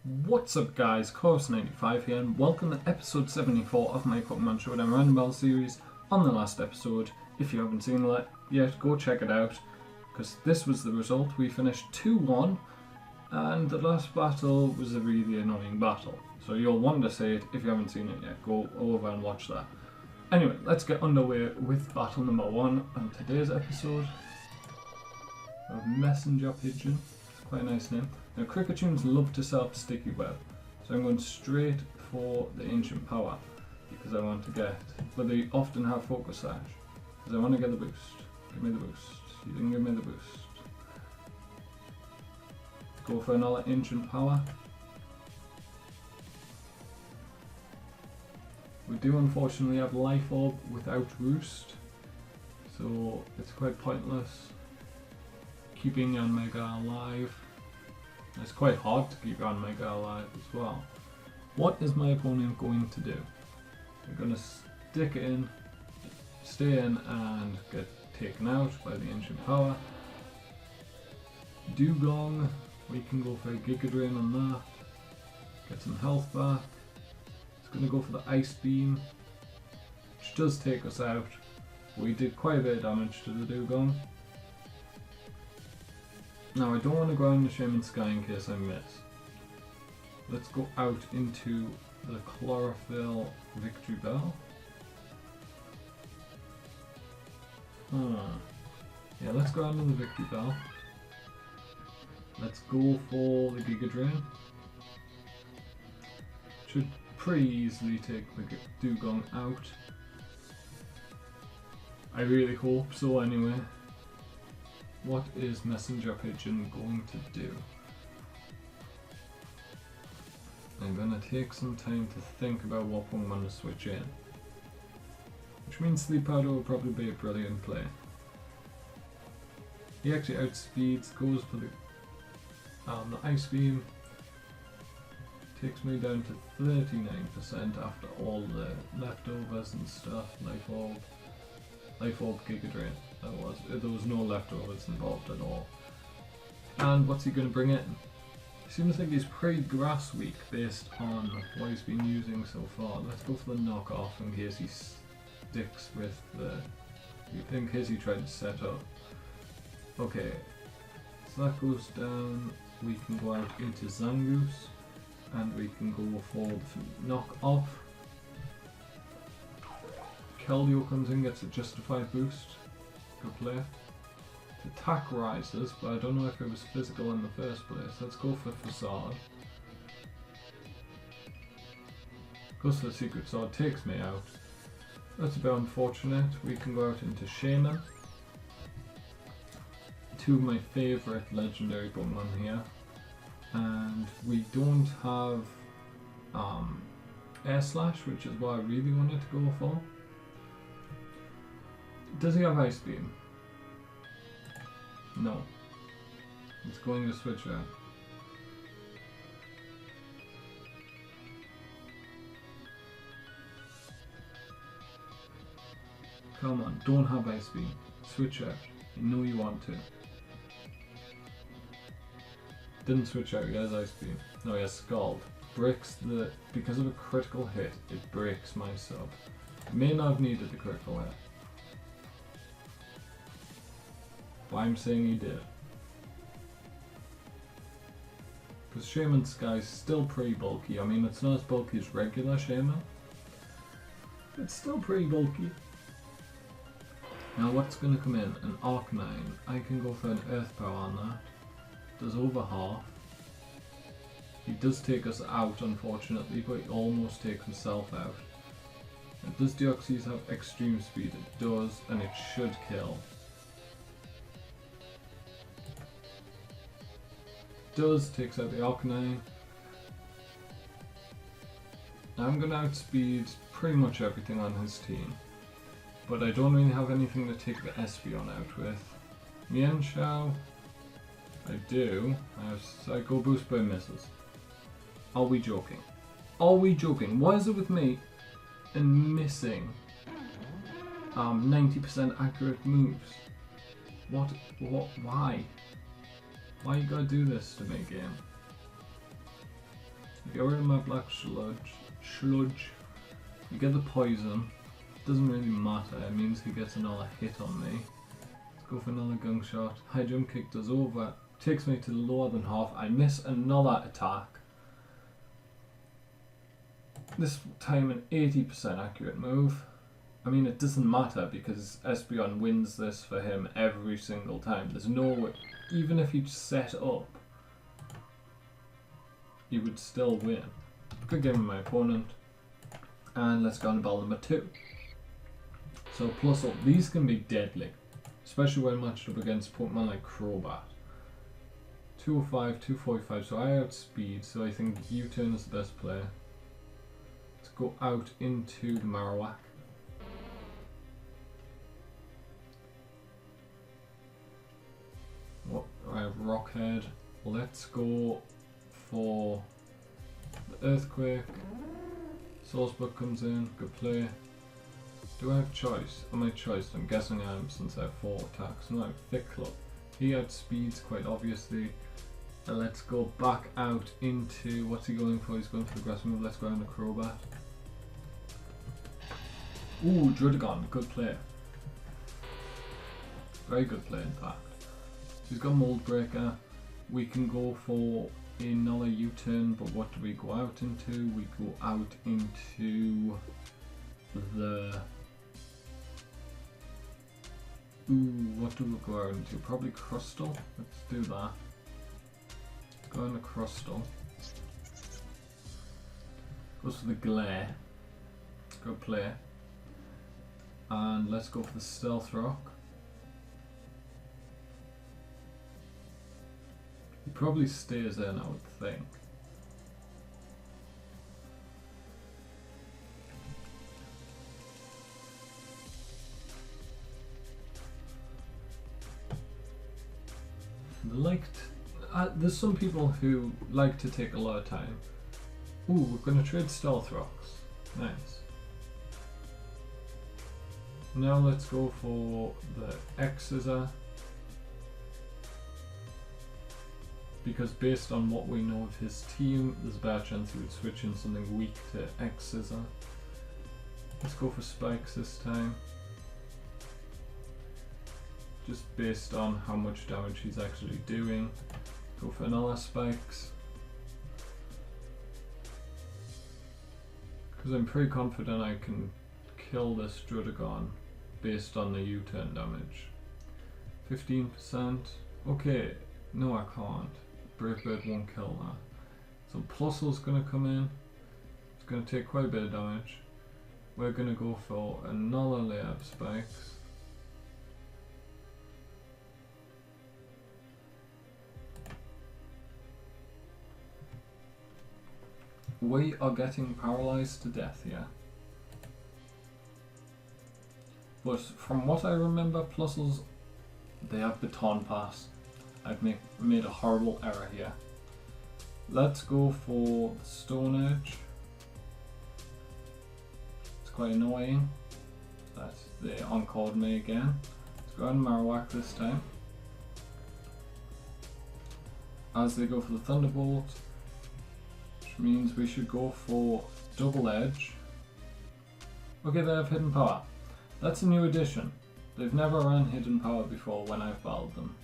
What's up guys, Chorus95 here and welcome to episode 74 of my Pokémon Showdown Random series. On the last episode, if you haven't seen it yet, go check it out, because this was the result. We finished 2-1 and the last battle was a really annoying battle. So you'll want to see it if you haven't seen it yet, go over and watch that. Anyway, let's get underway with battle number 1 on today's episode of Messenger Pigeon. It's quite a nice name. Now Crickettunes love to set up sticky web, so I'm going straight for the ancient power because I want to get, but they often have focus sash because I want to get the boost. Give me the boost. You didn't give me the boost. Go for another ancient power. We do unfortunately have Life Orb without Roost, so it's quite pointless keeping your Mega alive. It's quite hard to keep your Mega alive as well. What is my opponent going to do? They're going to stick it in, stay in and get taken out by the ancient power. Dugong, we can go for a Giga Drain on that, get some health back. It's going to go for the Ice Beam, which does take us out. We did quite a bit of damage to the Dugong. Now I don't want to go on the Shaman Sky in case I miss. Let's go out into the Chlorophyll Victory Bell. Yeah, let's go out into the Victory Bell. Let's go for the Giga Drain. Should pretty easily take the Dugong out. I really hope so anyway. What is Messenger Pigeon going to do? I'm going to take some time to think about what Pokemon to switch in. Which means Sleep Powder will probably be a brilliant play. He actually outspeeds, goes for the Ice Beam. Takes me down to 39% after all the leftovers and stuff. Life Orb, Giga Drain. There was no leftovers involved at all. And what's he going to bring in? Seems like he's pretty grass weak based on what he's been using so far. Let's go for the knockoff in case he sticks with in case he tried to set up. Okay, so that goes down. We can go out into Zangoose and we can go for the knockoff. Keldeo comes in, gets a justified boost. Good play. The attack rises, but I don't know if it was physical in the first place. Let's go for Facade. Goes for the Secret Sword, takes me out. That's a bit unfortunate. We can go out into Shaman. Two of my favourite legendary Pokemon here. And we don't have Air Slash, which is what I really wanted to go for. Does he have Ice Beam? No. It's going to switch out. Come on, don't have Ice Beam. Switch out. You know you want to. Didn't switch out, he has Ice Beam. No, he has Scald. Breaks because of a critical hit, it breaks my sub. May not have needed the critical hit. But I'm saying he did. Because Shaman Sky is still pretty bulky. I mean, it's not as bulky as regular Shaman. It's still pretty bulky. Now what's going to come in? An Arcanine. I can go for an Earth Power on that. Does over half. He does take us out unfortunately, but he almost takes himself out. Now, does Deoxys have extreme speed? It does, and it should kill. Does, takes out the Arcanine. I'm going to outspeed pretty much everything on his team, but I don't really have anything to take the Espeon out with. Mienshao, I do. I have Psycho Boost by misses. Are we joking? Are we joking? Why is it with me and missing 90% accurate moves? What, why? Why you gotta do this to me, game? Get rid of my black sludge. You get the poison. Doesn't really matter, it means he gets another hit on me. Let's go for another gun shot. High jump kick does over. Takes me to lower than half. I miss another attack. This time an 80% accurate move. I mean, it doesn't matter because Espeon wins this for him every single time. There's no way, even if he set up, he would still win. Good game with my opponent. And let's go on to battle number 2. So plus up, these can be deadly, especially when matched up against Pokemon like Crobat. 205, 245, so I outspeed, so I think U-turn is the best play. Let's go out into the Marowak. What? I have Rockhead. Let's go for the Earthquake. Sourcebook comes in, good play. Do I have choice? Am I choiced? I'm guessing I am since I have 4 attacks. No, I have Thick Club. He outspeeds quite obviously. And let's go back out into, what's he going for? He's going for the grass move. Let's go on the Crobat. Ooh, Druddigon, good play. Very good play in fact. He's got Mold Breaker. We can go for another U-turn, but what do we go out into? We go out into the... Ooh, what do we go out into? Probably Crustal. Let's do that. Let's go into Crustal. Goes for the Glare. Good play. And let's go for the Stealth Rock. He probably stays in, I would think. There's some people who like to take a lot of time. Ooh, we're going to trade Stealth Rocks. Nice. Now let's go for the X-Scissor. Because based on what we know of his team, there's a better chance he would switch in something weak to X-Scissor. Let's go for Spikes this time. Just based on how much damage he's actually doing. Go for another Spikes. Because I'm pretty confident I can kill this Druddigon based on the U-turn damage. 15%. Okay, no I can't. Brave Bird won't kill that. So Plusle's going to come in. It's going to take quite a bit of damage. We're going to go for another layer of Spikes. We are getting paralyzed to death here. But from what I remember, Plusles, they have Baton Pass. I've made a horrible error here. Let's go for Stone Edge. It's quite annoying that they encored me again. Let's go on Marowak this time. As they go for the Thunderbolt, which means we should go for Double Edge. Okay, they have Hidden Power. That's a new addition. They've never ran Hidden Power before when I've battled them.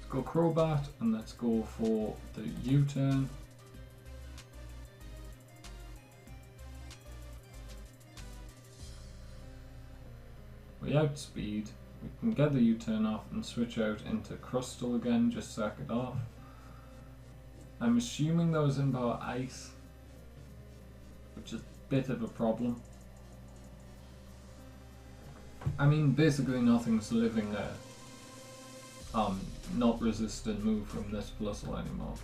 Let's go Crobat and let's go for the U-turn. We outspeed. We can get the U-turn off and switch out into Crustal again, just sack it off. I'm assuming that was in power Ice, which is a bit of a problem. I mean, basically nothing's living there. Not resistant move from this Plusle anymore.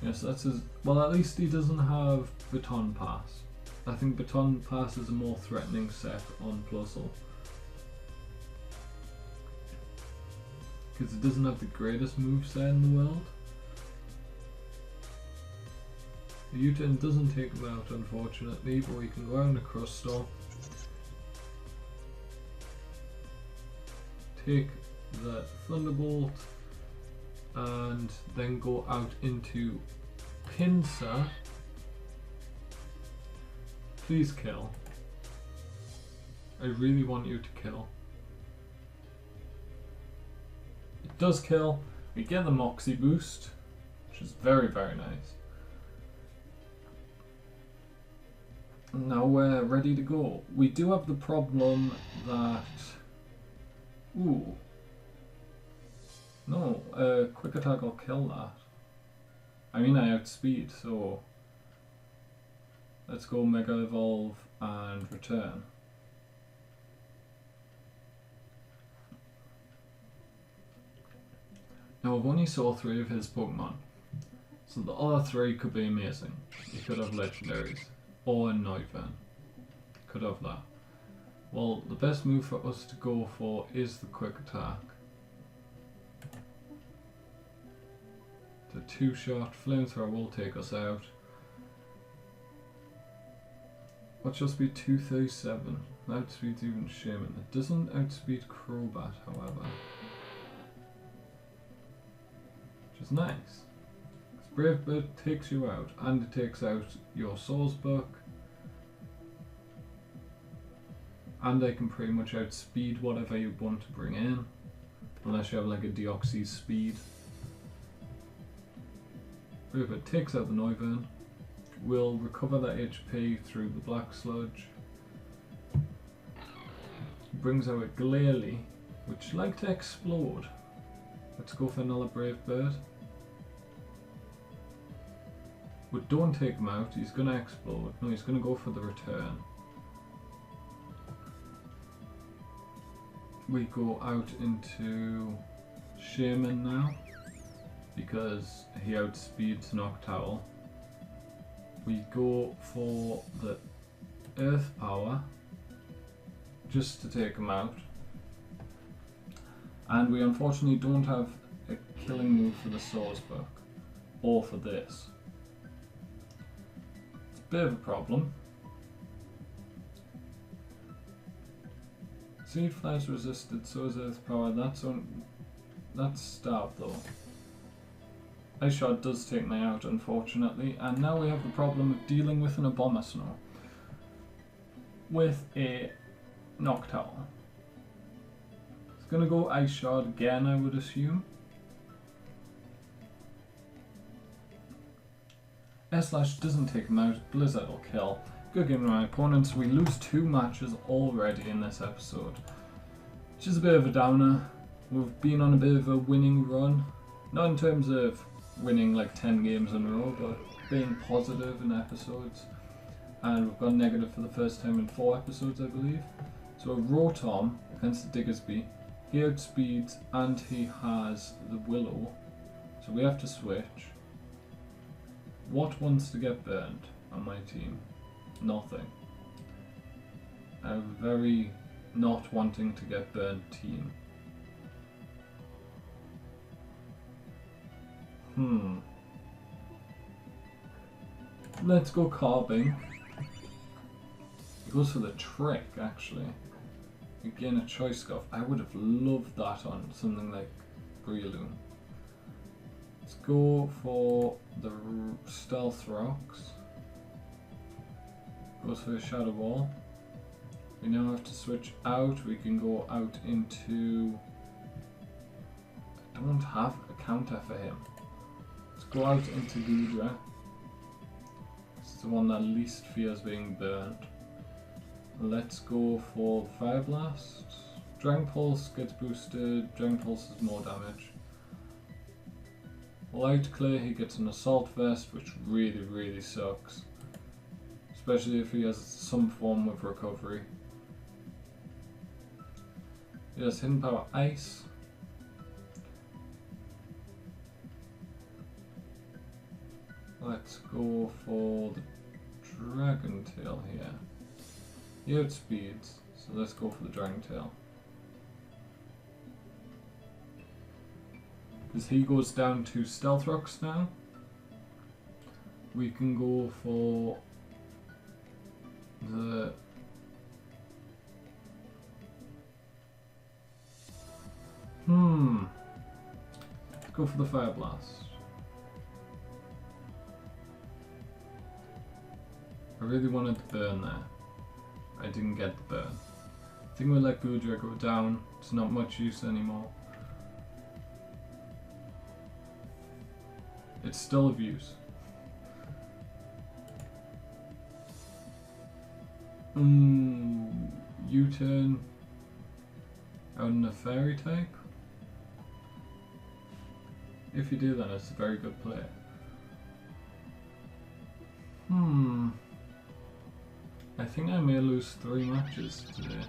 Yes, that's his. Well, at least he doesn't have Baton Pass. I think Baton Pass is a more threatening set on Plusle. Because it doesn't have the greatest moveset in the world. The U-turn doesn't take him out, unfortunately, but we can go around the Crustal. Take the Thunderbolt. and then go out into Pinsir. Please kill. I really want you to kill. It does kill. We get the Moxie boost, which is very, very nice. Now we're ready to go. We do have the problem that... Ooh. No, quick attack will kill that. I mean, I outspeed, so... Let's go Mega Evolve and return. Now I've only saw 3 of his Pokemon, so the other 3 could be amazing. You could have legendaries, or a Noivern. Could have that. Well, the best move for us to go for is the quick attack. The 2-shot flamethrower will take us out. What's your speed? 237. Outspeed's even Shaman. It doesn't outspeed Crobat, however. Which is nice. Brave Bird takes you out, and it takes out your Swordsbuck. And I can pretty much outspeed whatever you want to bring in. Unless you have like a Deoxys speed. Brave Bird takes out the Noivern. We'll recover that HP through the Black Sludge. Brings out a Glalie, which like to explode. Let's go for another Brave Bird. But don't take him out, he's gonna explode. No, he's gonna go for the return. We go out into Shaman now, because he outspeeds Noctowl. We go for the Earth Power, just to take him out. And we unfortunately don't have a killing move for the Swordsbuck, or for this. It's a bit of a problem. Seed Flash resisted, so is Earth Power. That's Stab though. Ice Shot does take me out, unfortunately, and now we have the problem of dealing with an Abomasnow with a Noctowl. It's gonna go Ice Shard again, I would assume. S-Slash doesn't take him out, Blizzard will kill. Good game to my opponents. We lose 2 matches already in this episode, which is a bit of a downer. We've been on a bit of a winning run, not in terms of winning like 10 games in a row, but being positive in episodes. And we've gone negative for the first time in 4 episodes, I believe. So a Rotom against the Diggersby. He outspeeds and he has the Willow. So we have to switch. What wants to get burned on my team? Nothing. A very not wanting to get burned team. Let's go Carving. He goes for the trick, actually. Again, a Choice Scarf. I would have loved that on something like Breloom. Let's go for the Stealth Rocks. Goes for a Shadow Ball. We now have to switch out. We can go out into... I don't have a counter for him. Let's go out into Goodra. This is the one that least fears being burned. Let's go for Fire Blast. Dragon Pulse gets boosted. Dragon Pulse is more damage. Light Clear, he gets an Assault Vest, which really, really sucks. Especially if he has some form of recovery. He has Hidden Power Ice. Let's go for the Dragon Tail here. He outspeeds, so let's go for the Dragon Tail. Because he goes down to Stealth Rocks now. We can go for the Go for the Fire Blast. I really wanted the burn there. I didn't get the burn. I think we'll let Gudra go down. It's not much use anymore. It's still of use. U-turn out in a fairy type. If you do, then it's a very good play. I think I may lose 3 matches today.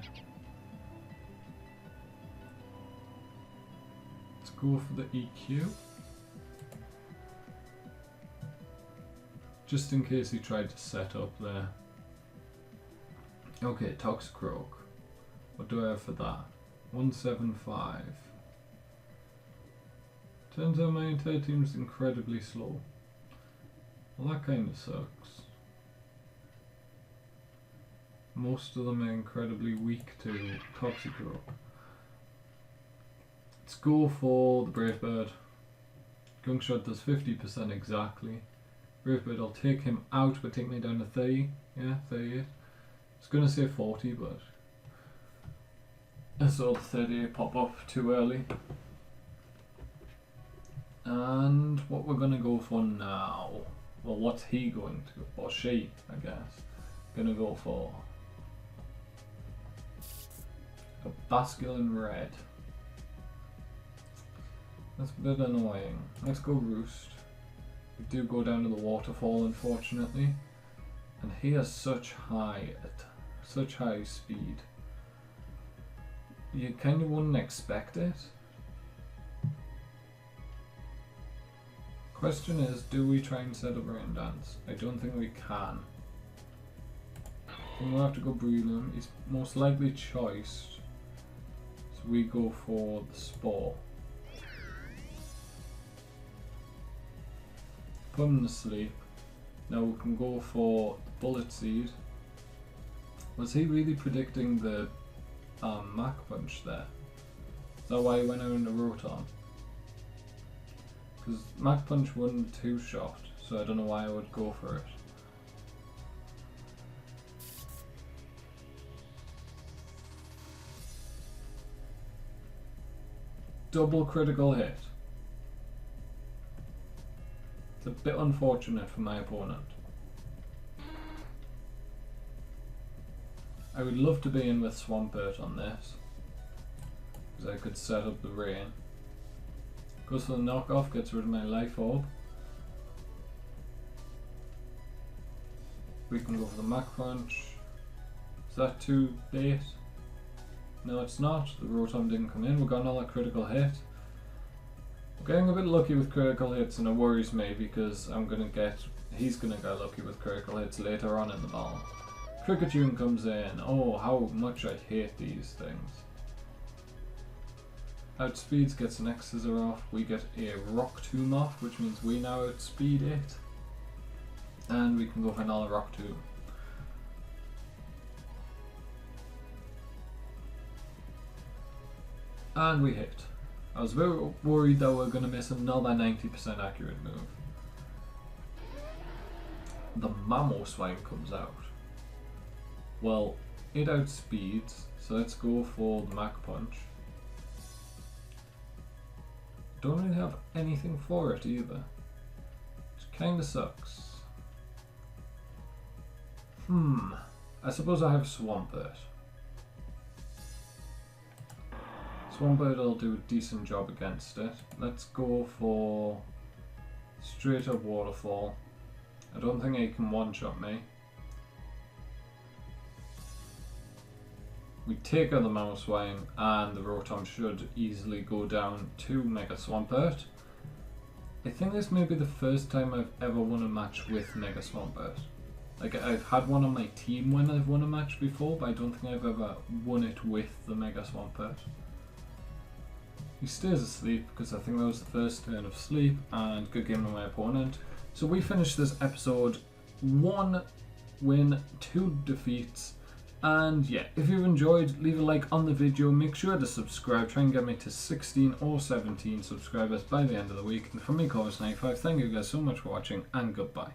Let's go for the EQ. Just in case he tried to set up there. Okay, Toxicroak. What do I have for that? 175. Turns out my entire team is incredibly slow. Well, that kind of sucks. Most of them are incredibly weak to Toxicroak. Let's go for the Brave Bird. Gunk Shot does 50% exactly. Brave Bird, I'll take him out, but take me down to 30. Yeah, 38. I was going to say 40, but I saw the 38 pop up too early. And what we're going to go for now, well, what's he going to, or she, I guess, going to go for a Basculin Red. That's a bit annoying. Let's go Roost. We do go down to the waterfall, unfortunately, and he has such high speed. You kind of wouldn't expect it. Question is, do we try and set up Rain Dance? I don't think we can. We'll have to go Breloom. He's most likely choiced, so we go for the Spore. Put him to sleep. Now we can go for Bullet Seed. Was he really predicting the Mach Punch there? Is that why he went out in the Rotom? Because Mach Punch wasn't 2-shot, so I don't know why I would go for it. Double critical hit. It's a bit unfortunate for my opponent. I would love to be in with Swampert on this, because I could set up the rain. Goes for the knockoff, gets rid of my Life Orb. We can go for the Mach Punch. Is that too bait? No, it's not. The Rotom didn't come in. We got another critical hit. I'm getting a bit lucky with critical hits, and it worries me because he's gonna get lucky with critical hits later on in the battle. Kricketune comes in. Oh, how much I hate these things. Outspeeds gets an X-Scissor off. We get a Rock Tomb off, which means we now outspeed it. And we can go for another Rock Tomb. And we hit. I was very worried that we were going to miss another 90% accurate move. The Mamoswine comes out. Well, it outspeeds, so let's go for the Mach Punch. Don't really have anything for it either, which kinda sucks. I suppose I have Swampert. Swampert will do a decent job against it. Let's go for straight up Waterfall. I don't think he can one-shot me. We take out the Mamoswine, and the Rotom should easily go down to Mega Swampert. I think this may be the first time I've ever won a match with Mega Swampert. Like, I've had one on my team when I've won a match before, but I don't think I've ever won it with the Mega Swampert. He stays asleep because I think that was the first turn of sleep, and good game to my opponent. So we finished this episode 1 win, 2 defeats. And yeah, if you've enjoyed, leave a like on the video, make sure to subscribe, try and get me to 16 or 17 subscribers by the end of the week. And from me, Course95, thank you guys so much for watching, and goodbye.